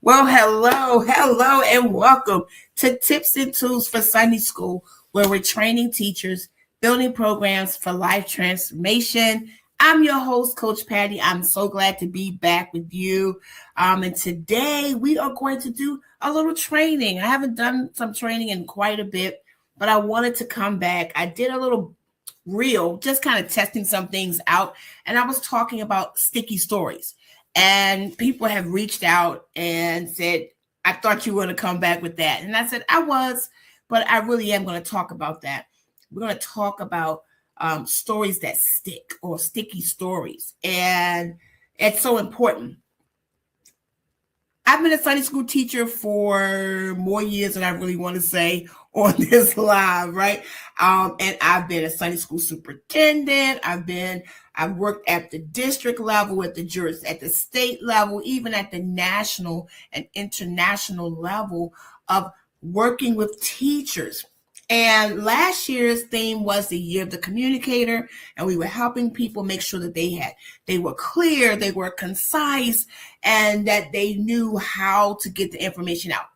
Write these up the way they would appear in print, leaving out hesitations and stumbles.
Well, hello, and welcome to Tips and Tools for Sunday School, where we're training teachers, building programs for life transformation. I'm your host, Coach Patty. I'm so glad to be back with you. And today we are going to do a little training. I haven't done some training in quite a bit, but I wanted to come back. I did a little reel, just kind of testing some things out, and I was talking about sticky stories. And people have reached out and said, I thought you were going to come back with that. And I said, I was, but I really am going to talk about that. We're going to talk about stories that stick or sticky stories. And it's so important. I've been a Sunday school teacher for more years than I really want to say on this live, right? And I've been a Sunday school superintendent. I've worked at the district level, at the state level, even at the national and international level of working with teachers. And last year's theme was the year of the communicator, and we were helping people make sure that they were clear, they were concise, and that they knew how to get the information out.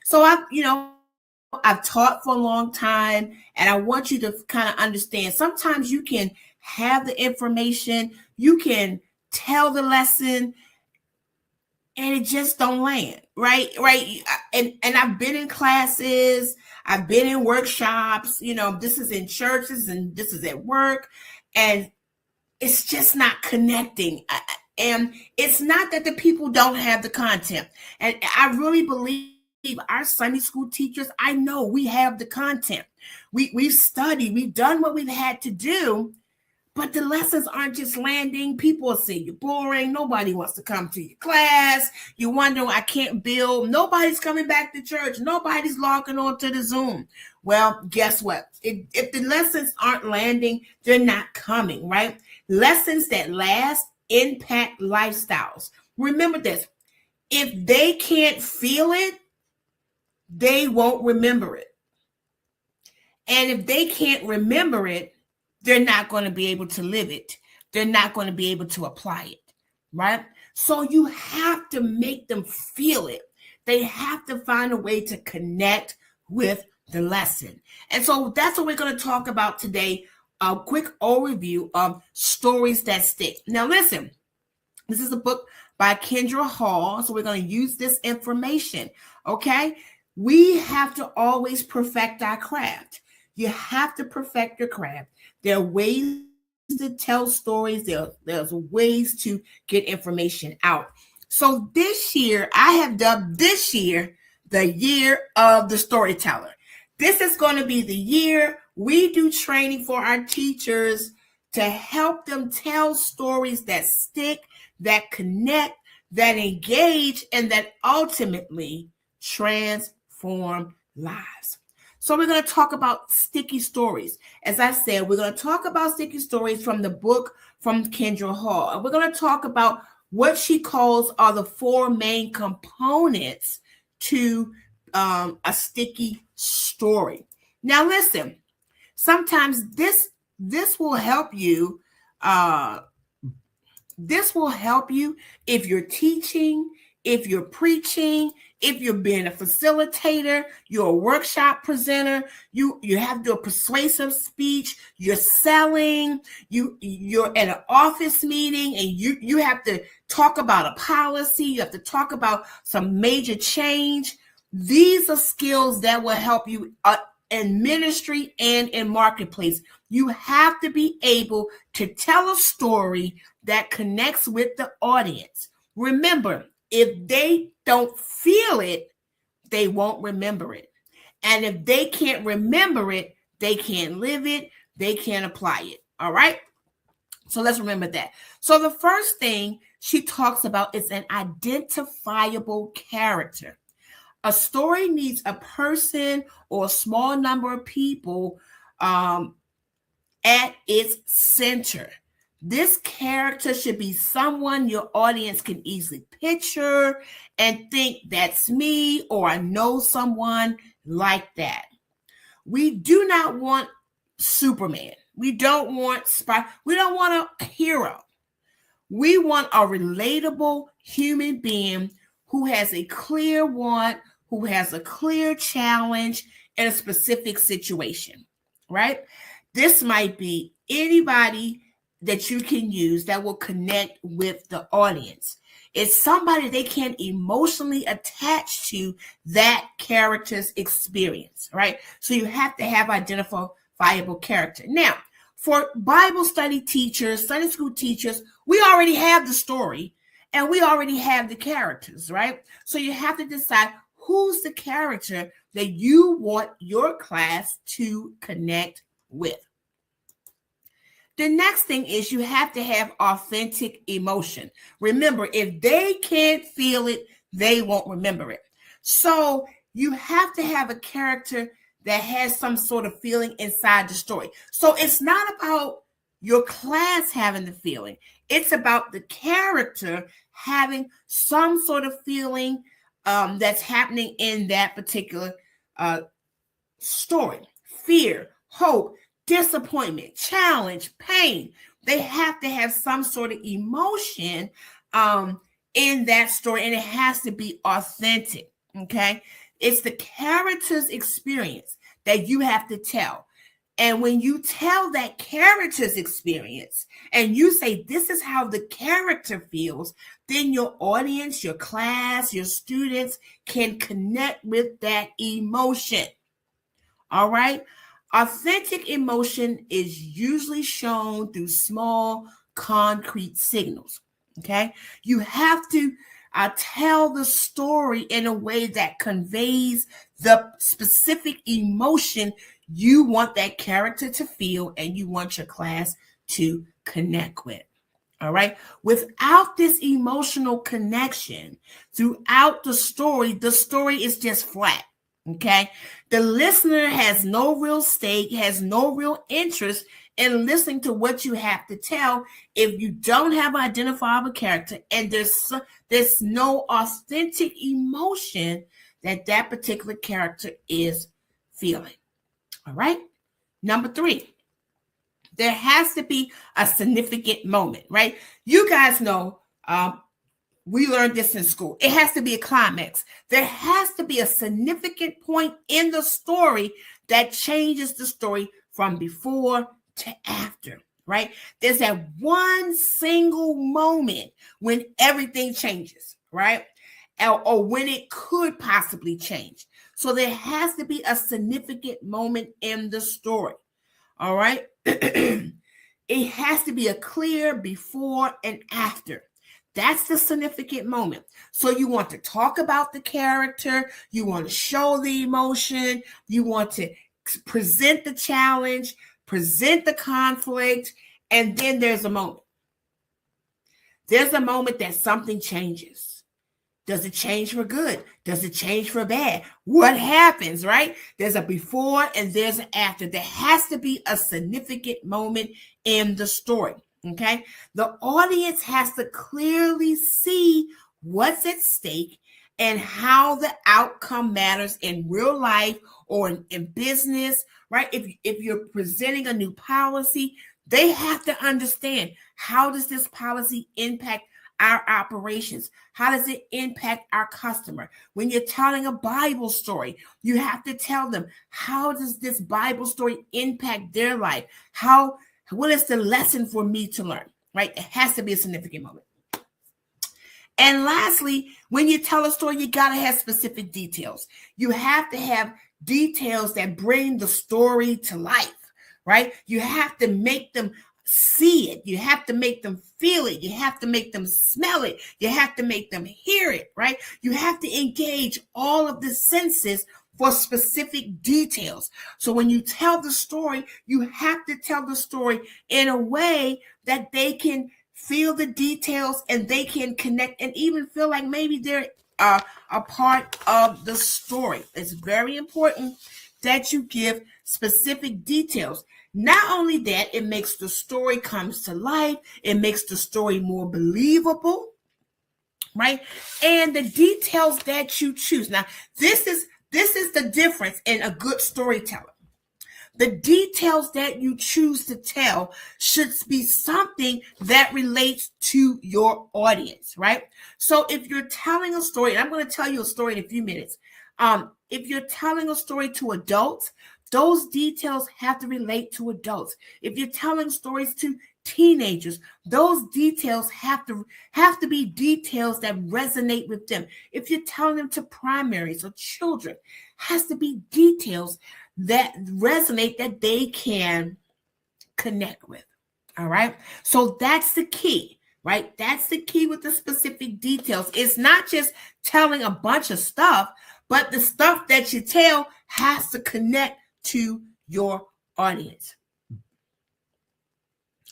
So I've taught for a long time, and I want you to kind of understand. Sometimes you can have the information, you can tell the lesson, and it just don't land, right? And I've been in classes, I've been in workshops, this is in churches and this is at work, and it's just not connecting. And it's not that the people don't have the content. And I really believe our Sunday school teachers, I know we have the content. We've studied, we've done what we've had to do, but the lessons aren't just landing. People say you're boring. Nobody wants to come to your class. You wonder, I can't build. Nobody's coming back to church. Nobody's logging on to the Zoom. Well, guess what? If the lessons aren't landing, they're not coming, right? Lessons that last impact lifestyles. Remember this. If they can't feel it, they won't remember it. And if they can't remember it, they're not going to be able to live it. They're not going to be able to apply it, right? So you have to make them feel it. They have to find a way to connect with the lesson. And so that's what we're going to talk about today. A quick overview of stories that stick. Now, listen, this is a book by Kendra Hall. So we're going to use this information, okay? We have to always perfect our craft. You have to perfect your craft. There are ways to tell stories. There's ways to get information out. So this year, I have dubbed this year the year of the storyteller. This is going to be the year we do training for our teachers to help them tell stories that stick, that connect, that engage, and that ultimately transform lives. So we're going to talk about sticky stories. As I said, we're going to talk about sticky stories from the book from Kendra Hall. And we're going to talk about what she calls are the four main components to a sticky story. Now, listen, sometimes this will help you. This will help you if you're teaching, if you're preaching, if you're being a facilitator, you're a workshop presenter, you have to do a persuasive speech, you're selling, you're at an office meeting, and you have to talk about a policy, you have to talk about some major change. These are skills that will help you in ministry and in marketplace. You have to be able to tell a story that connects with the audience. Remember, if they don't feel it, they won't remember it. And if they can't remember it, they can't live it, they can't apply it. All right? So let's remember that. So the first thing she talks about is an identifiable character. A story needs a person or a small number of people at its center. This character should be someone your audience can easily picture and think that's me, or I know someone like that. We do not want Superman. We don't want we don't want a hero. We want a relatable human being who has a clear want, who has a clear challenge in a specific situation, right? This might be anybody that you can use that will connect with the audience. It's somebody they can emotionally attach to that character's experience, right? So you have to have identifiable character. Now, for Bible study teachers, Sunday school teachers, we already have the story and we already have the characters, right? So you have to decide who's the character that you want your class to connect with. The next thing is you have to have authentic emotion. Remember, if they can't feel it, they won't remember it. So you have to have a character that has some sort of feeling inside the story. So it's not about your class having the feeling. It's about the character having some sort of feeling that's happening in that particular story. Fear, hope, disappointment, challenge, pain. They have to have some sort of emotion in that story, and it has to be authentic. Okay, it's the character's experience that you have to tell. And when you tell that character's experience and you say, this is how the character feels, then your audience, your class, your students can connect with that emotion. All right. Authentic emotion is usually shown through small, concrete signals. Okay. You have to tell the story in a way that conveys the specific emotion you want that character to feel and you want your class to connect with. All right. Without this emotional connection throughout the story is just flat. Okay. The listener has no real stake, has no real interest in listening to what you have to tell if you don't have an identifiable character and there's no authentic emotion that particular character is feeling. All right. Number 3, there has to be a significant moment, right? You guys know, we learned this in school. It has to be a climax. There has to be a significant point in the story that changes the story from before to after, right? There's that one single moment when everything changes, right? Or when it could possibly change. So there has to be a significant moment in the story, all right? It has to be a clear before and after. That's the significant moment. So you want to talk about the character, you want to show the emotion, you want to present the challenge, present the conflict, and then there's a moment. There's a moment that something changes. Does it change for good? Does it change for bad? What happens, right? There's a before and there's an after. There has to be a significant moment in the story, okay? The audience has to clearly see what's at stake and how the outcome matters in real life or in business, right? If you're presenting a new policy, they have to understand, how does this policy impact our operations? How does it impact our customer? When you're telling a Bible story, you have to tell them, how does this Bible story impact their life? What is the lesson for me to learn, right? It has to be a significant moment. And lastly, when you tell a story, you got to have specific details. You have to have details that bring the story to life, right? You have to make them see it. You have to make them feel it. You have to make them smell it. You have to make them hear it, right? You have to engage all of the senses for specific details. So when you tell the story, you have to tell the story in a way that they can feel the details and they can connect and even feel like maybe they're a part of the story. It's very important that you give specific details. Not only that, it makes the story comes to life. It makes the story more believable, right? And the details that you choose. Now, this is the difference in a good storyteller. The details that you choose to tell should be something that relates to your audience, right? So if you're telling a story, and I'm going to tell you a story in a few minutes. If you're telling a story to adults, those details have to relate to adults. If you're telling stories to teenagers, those details have to be details that resonate with them. If you're telling them to primaries or children, has to be details that resonate, that they can connect with. All right. So that's the key, right? That's the key with the specific details. It's not just telling a bunch of stuff, but the stuff that you tell has to connect to your audience.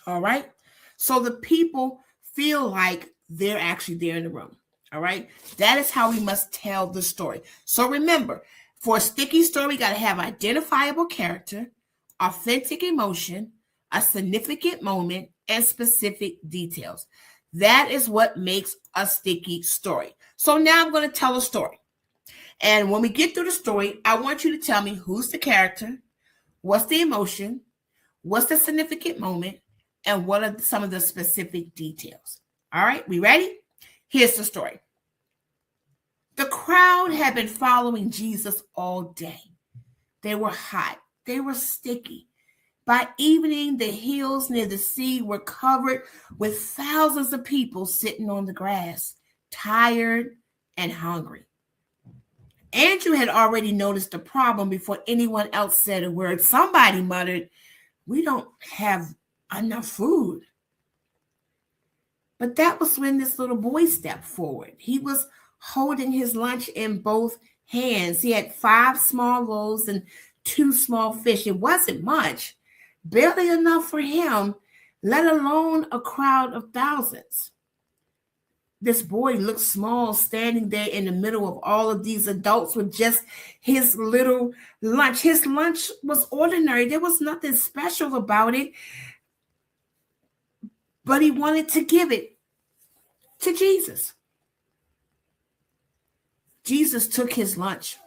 All right. So the people feel like they're actually there in the room. All right. That is how we must tell the story. So remember, for a sticky story, we got to have identifiable character, authentic emotion, a significant moment, and specific details. That is what makes a sticky story. So now I'm going to tell a story. And when we get through the story, I want you to tell me who's the character, what's the emotion, what's the significant moment, and what are some of the specific details. All right, we ready? Here's the story. The crowd had been following Jesus all day. They were hot. They were sticky. By evening, the hills near the sea were covered with thousands of people sitting on the grass, tired and hungry. Andrew had already noticed the problem before anyone else said a word. Somebody muttered, "We don't have enough food." But that was when this little boy stepped forward. He was holding his lunch in both hands. He had 5 small loaves and 2 small fish. It wasn't much, barely enough for him, let alone a crowd of thousands. This boy looked small, standing there in the middle of all of these adults with just his little lunch. His lunch was ordinary. There was nothing special about it, but he wanted to give it to Jesus. Jesus took his lunch.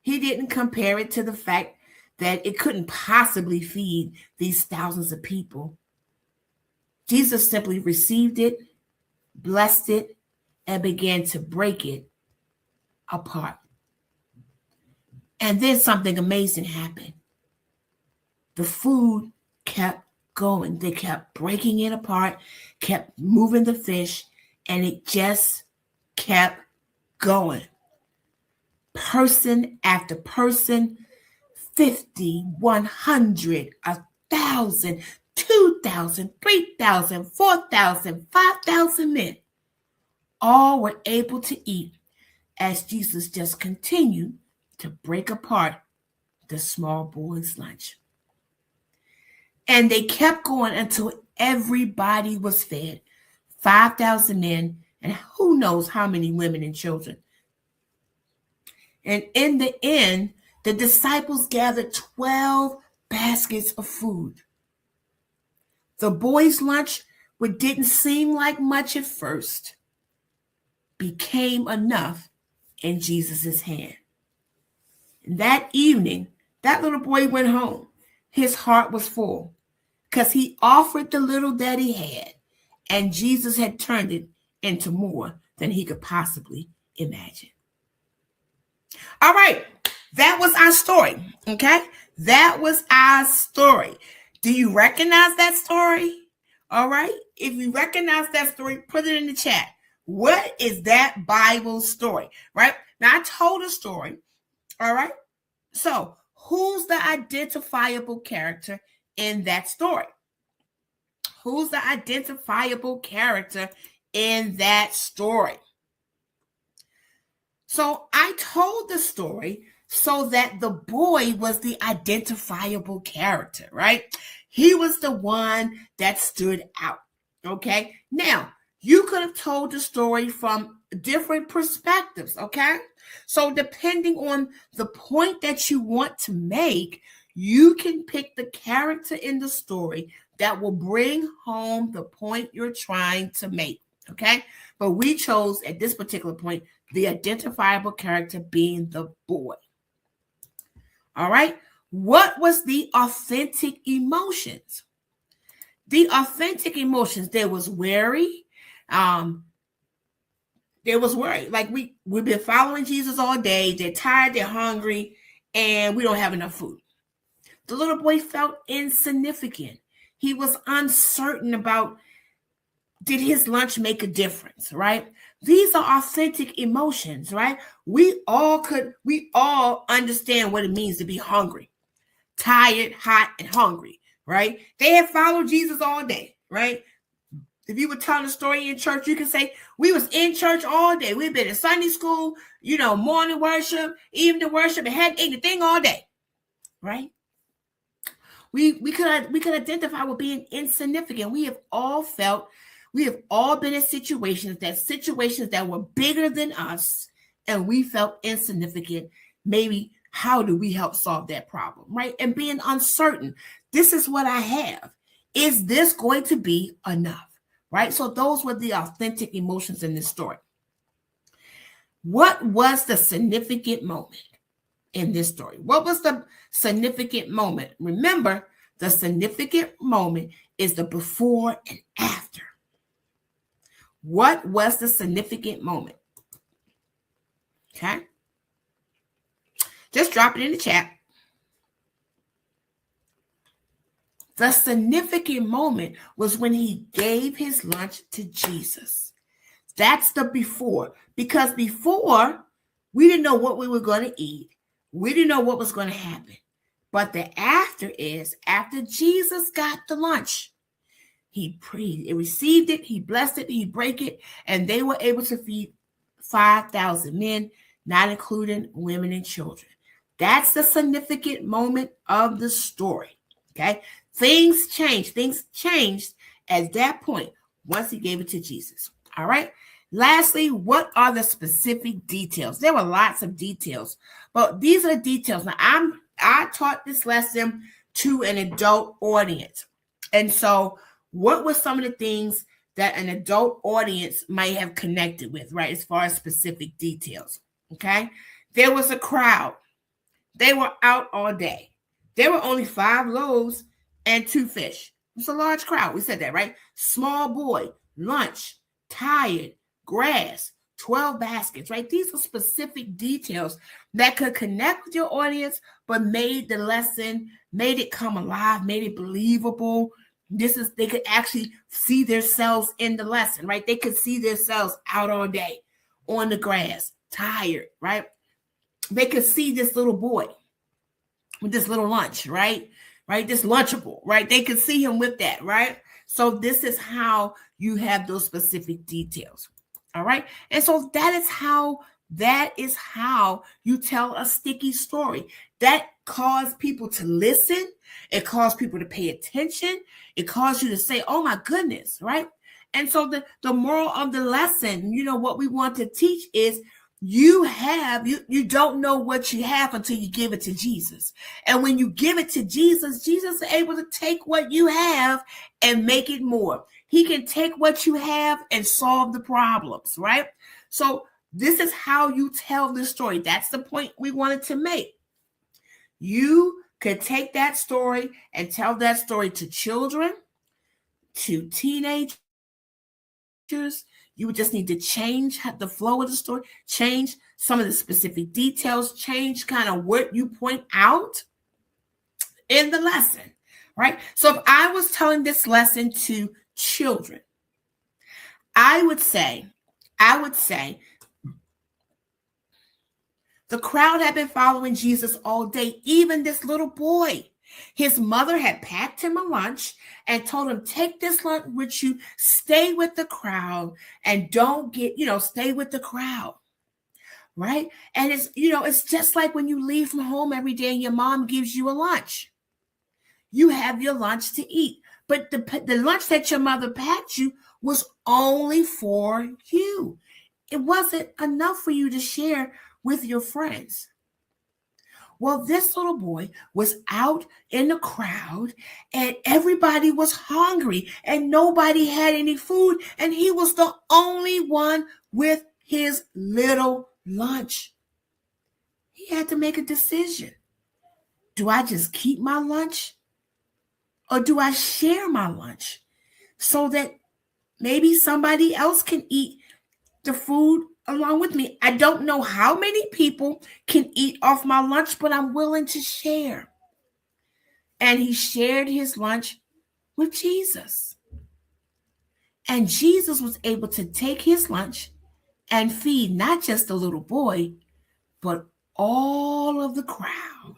He didn't compare it to the fact that it couldn't possibly feed these thousands of people. Jesus simply received it, blessed it, and began to break it apart. And then something amazing happened. The food kept going. They kept breaking it apart, kept moving the fish, and it just kept going. Person after person, 50, 100, 1,000, 2,000, 3,000, 4,000, 5,000 men all were able to eat as Jesus just continued to break apart the small boy's lunch. And they kept going until everybody was fed. 5,000 men and who knows how many women and children. And in the end, the disciples gathered 12 baskets of food. The boy's lunch, what didn't seem like much at first, became enough in Jesus' hand. And that evening, that little boy went home. His heart was full because he offered the little that he had, and Jesus had turned it into more than he could possibly imagine. All right, that was our story, okay? That was our story. Do you recognize that story? All right, if you recognize that story, put it in the chat. What is that Bible story, right? Now, I told a story, all right? So, who's the identifiable character in that story? Who's the identifiable character in that story? So I told the story so that the boy was the identifiable character, right? He was the one that stood out, okay? Now, you could have told the story from different perspectives, okay? So depending on the point that you want to make, you can pick the character in the story that will bring home the point you're trying to make, okay? But we chose at this particular point the identifiable character being the boy. All right, What was the authentic emotions? The authentic emotions, there was worry. There was worry. Like we've been following Jesus all day. They're tired, they're hungry, and we don't have enough food. The little boy felt insignificant. He was uncertain about, did his lunch make a difference, right? These are authentic emotions, right? We all understand what it means to be hungry, tired, hot, and hungry, right? They had followed Jesus all day, right? If you were telling a story in church, you can say, we was in church all day. We've been in Sunday school, morning worship, evening worship, and hadn't eaten a thing all day, right? We could identify with being insignificant. We have all been in situations that were bigger than us, and we felt insignificant. Maybe how do we help solve that problem, right? And being uncertain. This is what I have. Is this going to be enough? Right? So those were the authentic emotions in this story. What was the significant moment in this story? What was the significant moment? Remember, the significant moment is the before and after. What was the significant moment? Okay. Just drop it in the chat. The significant moment was when he gave his lunch to Jesus. That's the before. Because before, we didn't know what we were going to eat. We didn't know what was going to happen. But the after is, after Jesus got the lunch, he received it, he blessed it, he broke it, and they were able to feed 5,000 men, not including women and children. That's the significant moment of the story. Okay? Things changed. Things changed at that point once he gave it to Jesus. All right. Lastly, what are the specific details? There were lots of details, but these are the details. Now, I taught this lesson to an adult audience. And so what were some of the things that an adult audience might have connected with, right, as far as specific details? Okay. There was a crowd. They were out all day. There were only 5 loaves and 2 fish. It's a large crowd. We said that, right? Small boy, lunch, tired, grass, 12 baskets, right? These are specific details that could connect with your audience, but made the lesson, made it come alive, made it believable. They could actually see themselves in the lesson, right? They could see themselves out all day on the grass, tired, right? They could see this little boy with this little lunch, right? This Lunchable, right? They could see him with that, right? So this is how you have those specific details. All right. And so that is how you tell a sticky story. That caused people to listen. It caused people to pay attention. It caused you to say, oh my goodness, right? And so the moral of the lesson, what we want to teach is you don't know what you have until you give it to Jesus. And when you give it to Jesus, Jesus is able to take what you have and make it more. He can take what you have and solve the problems, right? So this is how you tell the story. That's the point we wanted to make. You could take that story and tell that story to children, to teenagers. You would just need to change the flow of the story, change some of the specific details, change kind of what you point out in the lesson, right? So if I was telling this lesson to children, I would say the crowd had been following Jesus all day, even this little boy. His mother had packed him a lunch and told him, take this lunch with you, stay with the crowd, and don't stay with the crowd, right? And it's just like when you leave from home every day and your mom gives you a lunch. You have your lunch to eat, but the lunch that your mother packed you was only for you. It wasn't enough for you to share with your friends. Well, this little boy was out in the crowd and everybody was hungry and nobody had any food. And he was the only one with his little lunch. He had to make a decision. Do I just keep my lunch? Or do I share my lunch so that maybe somebody else can eat the food along with me? I don't know how many people can eat off my lunch, but I'm willing to share. And he shared his lunch with Jesus. And Jesus was able to take his lunch and feed not just the little boy, but all of the crowd.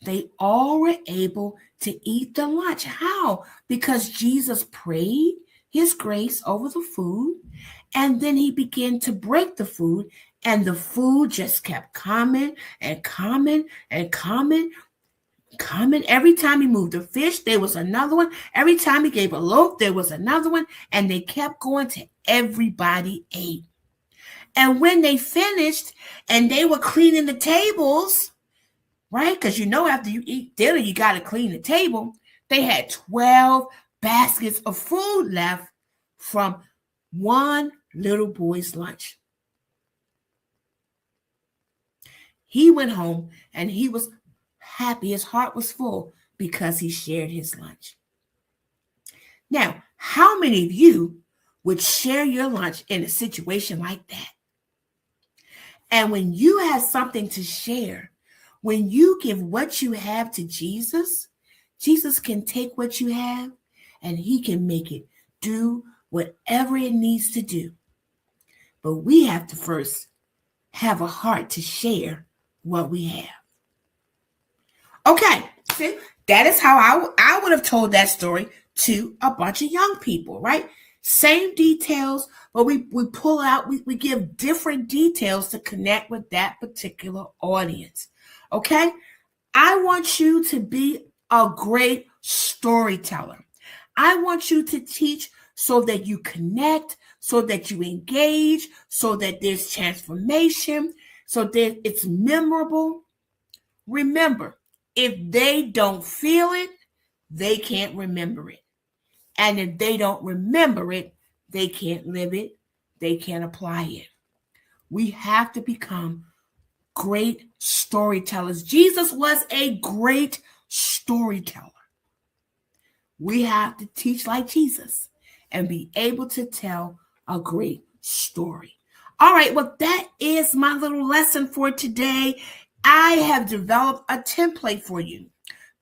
They all were able to eat the lunch. How? Because Jesus prayed his grace over the food, and then he began to break the food, and the food just kept coming and coming and coming. Every time he moved a fish, there was another one. Every time he gave a loaf, there was another one. And they kept going till everybody ate. And when they finished and they were cleaning the tables, right? Because after you eat dinner, you got to clean the table. They had 12 baskets of food left from one little boy's lunch. He went home and he was happy. His heart was full because he shared his lunch. Now, how many of you would share your lunch in a situation like that? And when you have something to share, when you give what you have to Jesus, Jesus can take what you have and he can make it do whatever it needs to do. But we have to first have a heart to share what we have. Okay, see, that is how I would have told that story to a bunch of young people, right? Same details, but we pull out, we give different details to connect with that particular audience. Okay? I want you to be a great storyteller. I want you to teach so that you connect, so that you engage, so that there's transformation, so that it's memorable. Remember, if they don't feel it, they can't remember it. And if they don't remember it, they can't live it. They can't apply it. We have to become great storytellers. Jesus was a great storyteller. We have to teach like Jesus and be able to tell a great story. All right, well, that is my little lesson for today. I have developed a template for you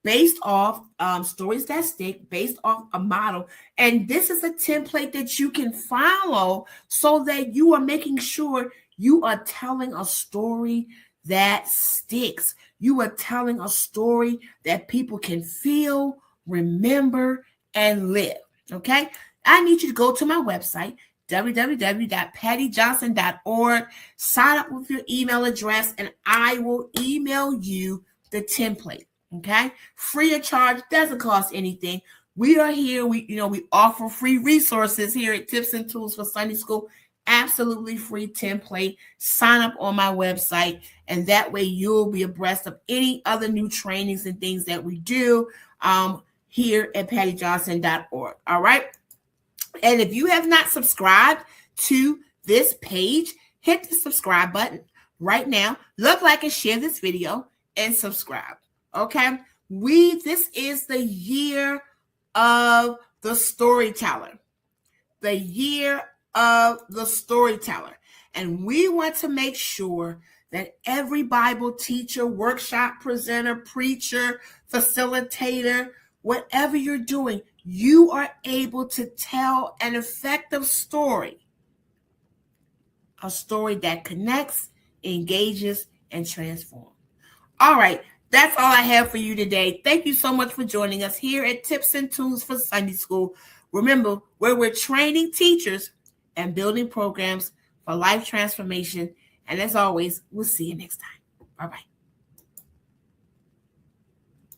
based off stories that stick, based off a model. And this is a template that you can follow so that you are making sure you are telling a story that sticks. You are telling a story that people can feel, remember, and live. Okay? I need you to go to my website, www.pattyjohnson.org, sign up with your email address, and I will email you the template. Okay, free of charge, doesn't cost anything. We are here. We offer free resources here at Tips and Tools for Sunday School. Absolutely free template. Sign up on my website, and that way you'll be abreast of any other new trainings and things that we do here at pattyjohnson.org. All right. And if you have not subscribed to this page, hit the subscribe button right now. Look, like, and share this video and subscribe. Okay, this is the year of the storyteller. The year of the storyteller. And we want to make sure that every Bible teacher, workshop presenter, preacher, facilitator, whatever you're doing, you are able to tell an effective story. A story that connects, engages, and transforms. All right. That's all I have for you today. Thank you so much for joining us here at Tips and Tools for Sunday School. Remember, where we're training teachers and building programs for life transformation. And as always, we'll see you next time. Bye-bye.